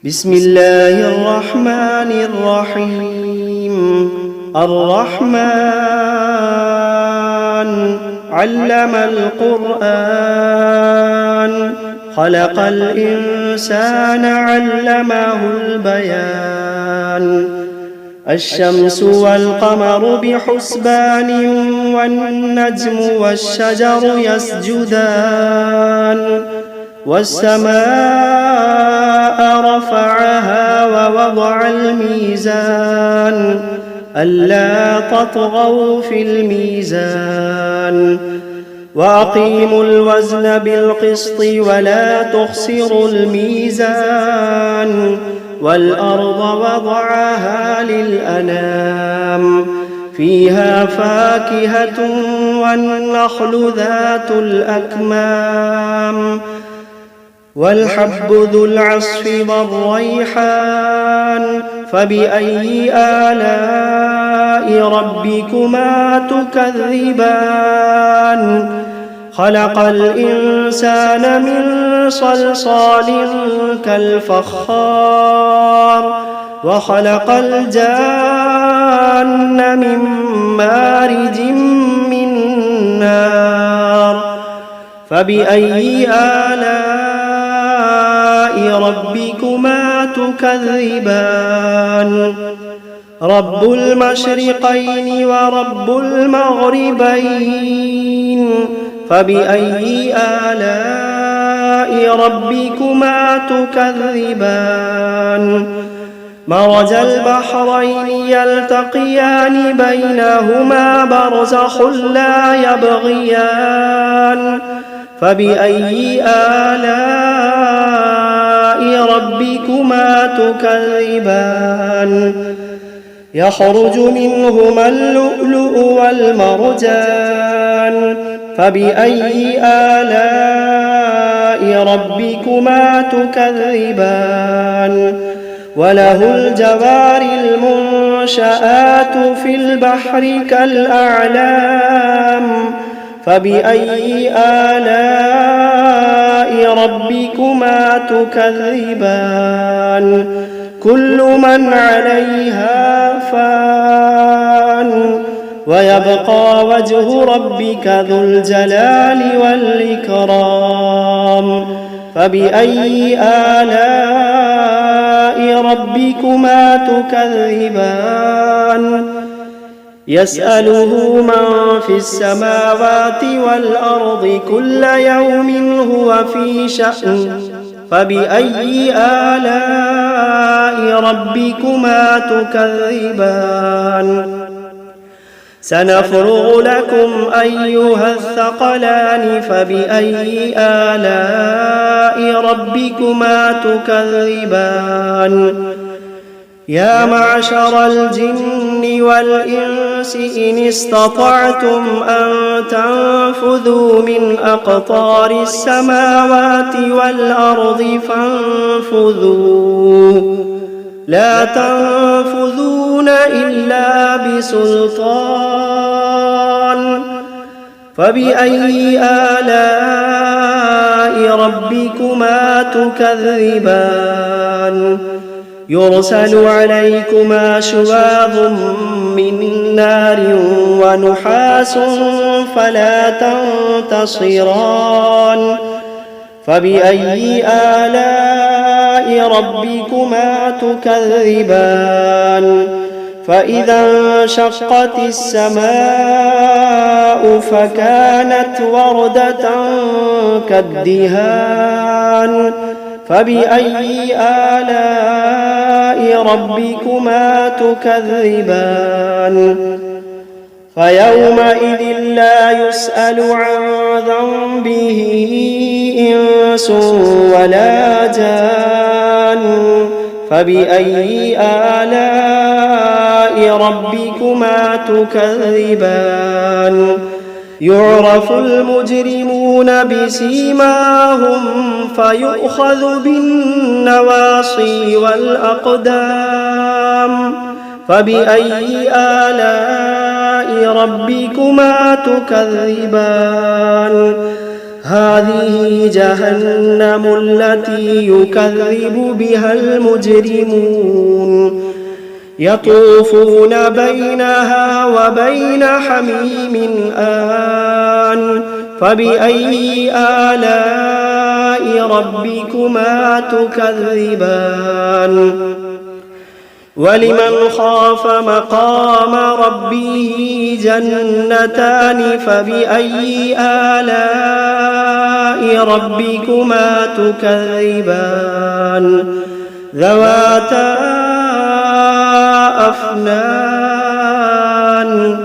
بسم الله الرحمن الرحيم. الرحمن علم القرآن، خلق الإنسان علمه البيان. الشمس والقمر بحسبان، والنجم والشجر يسجدان. والسماء رفعها ووضع الميزان، ألا تطغوا في الميزان. وأقيموا الوزن بالقسط ولا تخسروا الميزان. والأرض وضعها للأنام، فيها فاكهة والنخل ذات الأكمام. والحب ذو العصف والريحان، فبأي آلاء ربكما تكذبان. خلق الإنسان من صلصال كالفخار، وخلق الجان من مارج من نار. فبأي آلاء ربكما تكذبان. رب المشرقين ورب المغربين، فبأي آلاء ربكما تكذبان. مرج البحرين يلتقيان، بينهما برزخ لا يبغيان. فبأي آلاء ربكما تكذبان. يخرج منهما اللؤلؤ والمرجان، فبأي آلاء ربكما تكذبان. وله الجوار المنشآت في البحر كالأعلام، فبأي آلاء ربكما تكذبان. كل من عليها فان، ويبقى وجه ربك ذو الجلال والإكرام. فبأي آلاء ربكما تكذبان. يسأله من في السماوات والأرض كل يوم هو في شأن. فبأي آلاء ربكما تكذبان. سنفرغ لكم أيها الثقلان، فبأي آلاء ربكما تكذبان. يا معشر الجن والإنس إن استطعتم أن تنفذوا من أقطار السماوات والأرض فانفذوا، لا تنفذون إلا بسلطان. فبأي آلاء ربكما تكذبان. يرسل عليكما شواظ من نار ونحاس فلا تنتصران. فبأي آلاء ربكما تكذبان. فإذا انشقت السماء فكانت وردة كالدهان. فبأي آلاء ربكما تكذبان. فيومئذ لا يسأل عن ذنبه إنس ولا جان. فبأي آلاء ربكما تكذبان. يعرف المجرمون بسيماهم فيؤخذ بالنواصي والأقدام. فبأي آلاء ربكما تكذبان. هذه جهنم التي يكذب بها المجرمون يطوفون بينها وبين حميم آن فبأي آلاء ربكما تكذبان ولمن خاف مقام ربه جنتان فبأي آلاء ربكما تكذبان ذواتا أفنان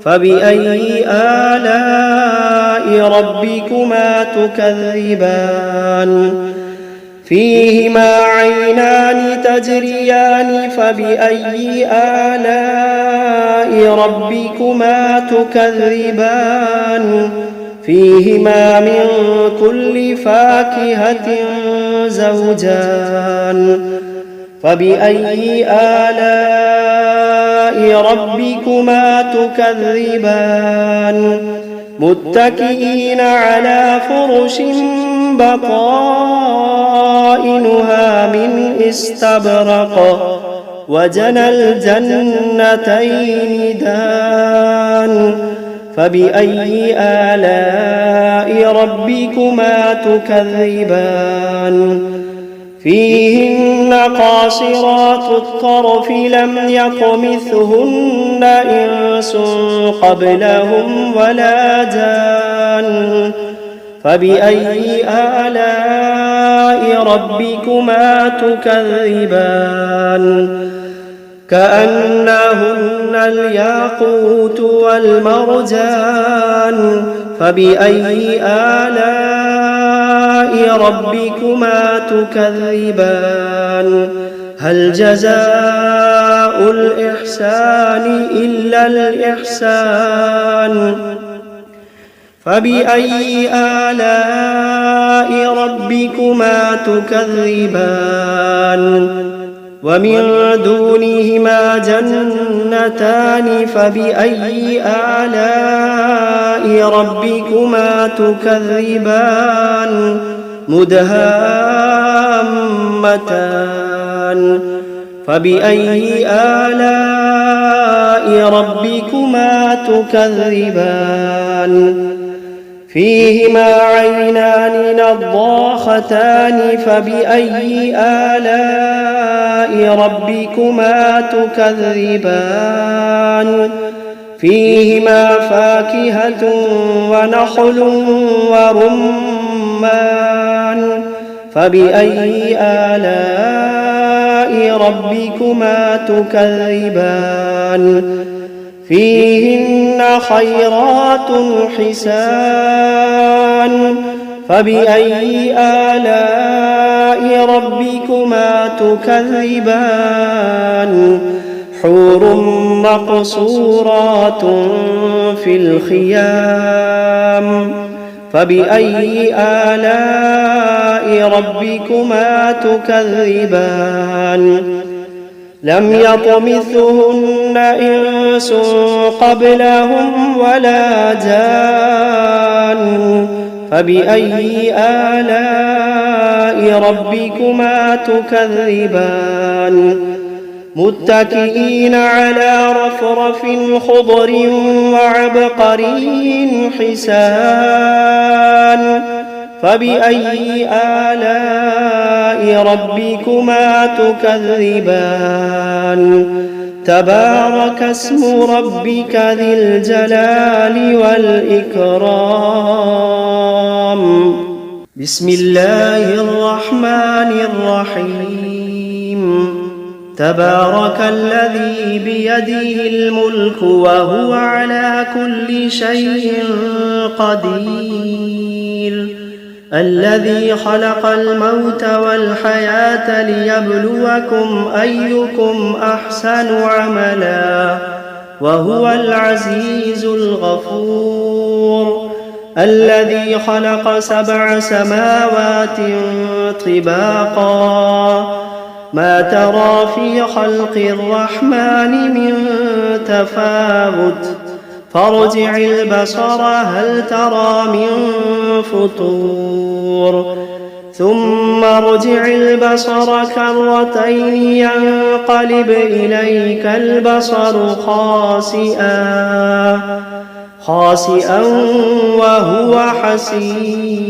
فبأي آلاء ربكما تكذبان فيهما عينان تجريان فبأي آلاء ربكما تكذبان فيهما من كل فاكهة زوجان فبأي آلاء ربكما تكذبان متكئين على فرش بطائنها من استبرق وجنى الجنتين دان فبأي آلاء ربكما تكذبان فيهن قاصرات الطرف لم يطمثهن إنس قبلهم ولا جان فبأي آلاء ربكما تكذبان كأنهن الياقوت والمرجان فبأي آلاء ربكما تكذبان هل جزاء الإحسان إلا الإحسان فبأي آلاء ربكما تكذبان ومن دونهما جنتان فبأي آلاء ربكما تكذبان مدهامتان فبأي آلاء ربكما تكذبان فيهما عينان نضاختان فبأي آلاء ربكما تكذبان فيهما فاكهة ونخل ورمان فبأي آلاء ربكما تكذبان فيهن خيرات حسان فبأي آلاء ربكما تكذبان حور مقصورات في الخيام فبأي آلاء ربكما تكذبان لم يطمثهن إنس قبلهم ولا جان فبأي آلاء ربكما تكذبان متكئين على رفرف خضر وعبقري حسان فبأي آلاء ربكما تكذبان تبارك اسم ربك ذي الجلال والإكرام بسم الله الرحمن الرحيم تبارك الذي بيده الملك وهو على كل شيء قدير الذي خلق الموت والحياة ليبلوكم أيكم أحسن عملا وهو العزيز الغفور الذي خلق 7 سماوات طباقا ما ترى في خلق الرحمن من تفاوت فارجع البصر هل ترى من فطور ثم ارجع البصر كرتين ينقلب إليك البصر خاسئا وهو حسير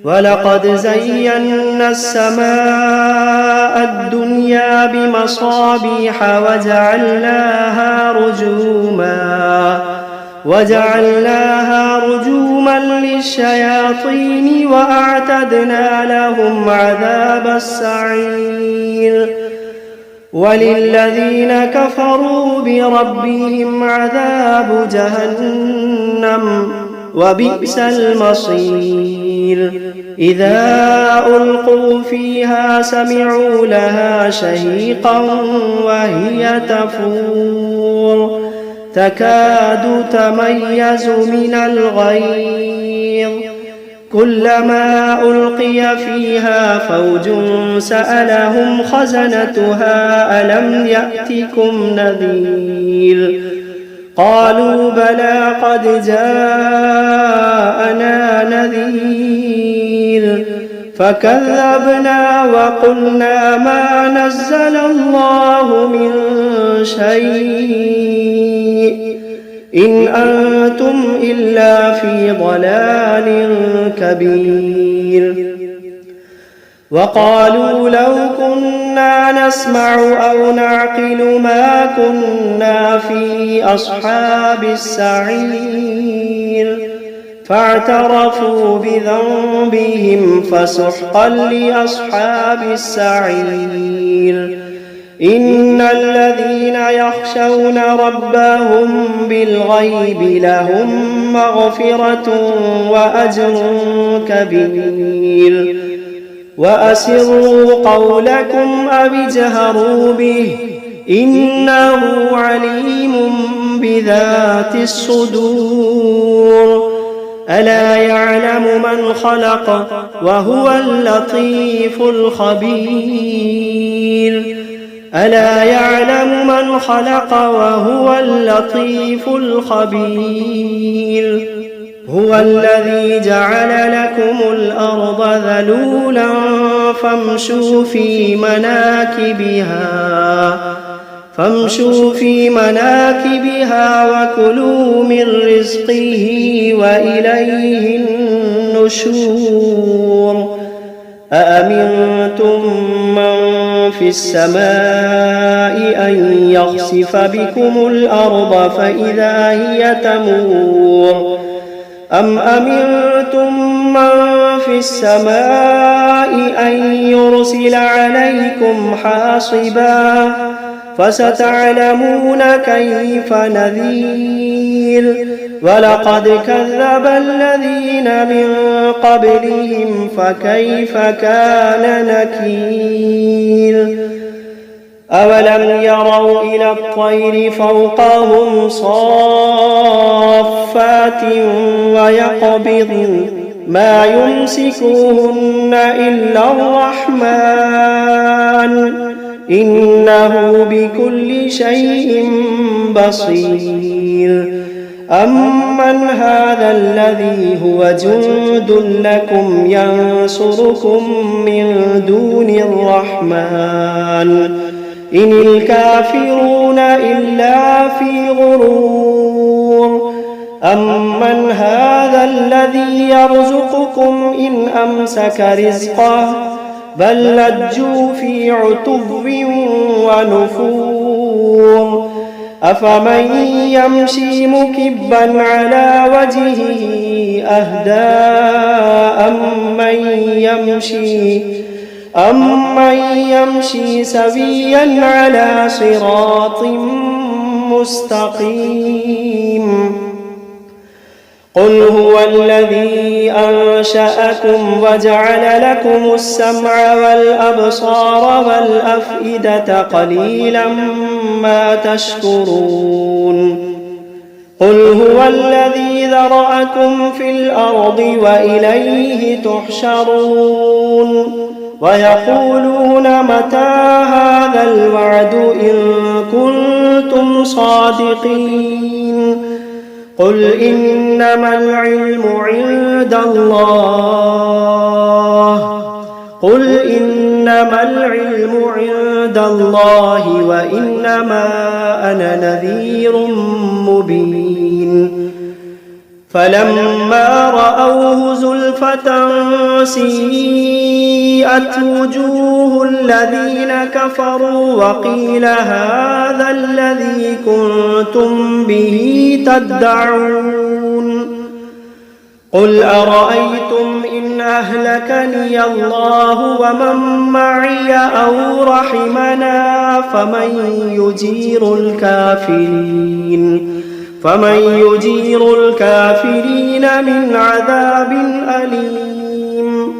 ولقد زينا السماء الدنيا بمصابيح وجعلناها رجوما للشياطين وأعتدنا لهم عذاب السعير وللذين كفروا بربهم عذاب جهنم وبئس المصير إذا ألقوا فيها سمعوا لها شهيقا وهي تفور تكاد تميز من الغيظ كلما ألقي فيها فوج سألهم خزنتها ألم يأتكم نذير قالوا بلى قد جاءنا نذير فكذبنا وقلنا ما نزل الله من شيء إن أنتم إلا في ضلال كبير وقالوا لو كنا نسمع أو نعقل ما كنا في أصحاب السعير فاعترفوا بذنبهم فسحقا لأصحاب السعير إن الذين يخشون ربهم بالغيب لهم مغفرة وأجر كبير وأسروا قولكم أو اجهروا به إنه عليم بذات الصدور ألا يعلم من خلق وهو اللطيف الخبير ألا يعلم من خلق وهو اللطيف الخبير هو الذي جعل لكم الأرض ذلولا فامشوا في مناكبها وكلوا من رزقه وإليه النشور أأمنتم من في السماء أن يخسف بكم الأرض فإذا هي تمور أم أمنتم من في السماء أن يرسل عليكم حاصبا فستعلمون كيف نذير ولقد كذب الذين من قبلهم فكيف كان نكير أولم يروا إلى الطير فوقهم صافات ويقبضن ما يمسكوهن إلا الرحمن إنه بكل شيء بصير أمن هذا الذي هو جند لكم ينصركم من دون الرحمن إن الكافرون إلا في غرور أمن هذا الذي يرزقكم إن أمسك رزقه بل لجوا في عتو ونفور أفمن يمشي مكبا على وجهه أهدى أمن يمشي سويا على صراط مستقيم قل هو الذي أنشأكم وجعل لكم السمع والأبصار والأفئدة قليلا ما تشكرون قل هو الذي ذرأكم في الأرض وإليه تحشرون ويقولون متى هذا الوعد إن كنتم كنتم صادقين قل إنما العلم عند الله وإنما أنا نذير مبين فلما رأوه زلفة سيئت وجوه الذين كفروا وقيل هذا الذي كنتم به تدعون قل أرأيتم إن أهلكني الله ومن معي أو رحمنا فمن يجير الكافرين من عذاب أليم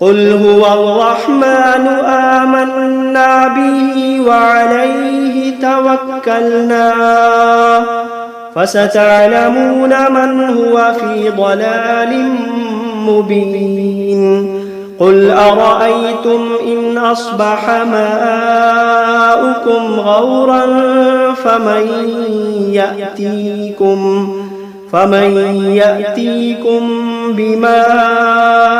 قل هو الرحمن آمنا به وعليه توكلنا فستعلمون من هو في ضلال مبين قل أرأيتم إن أصبح ماؤكم غورا فمن يأتيكم بماء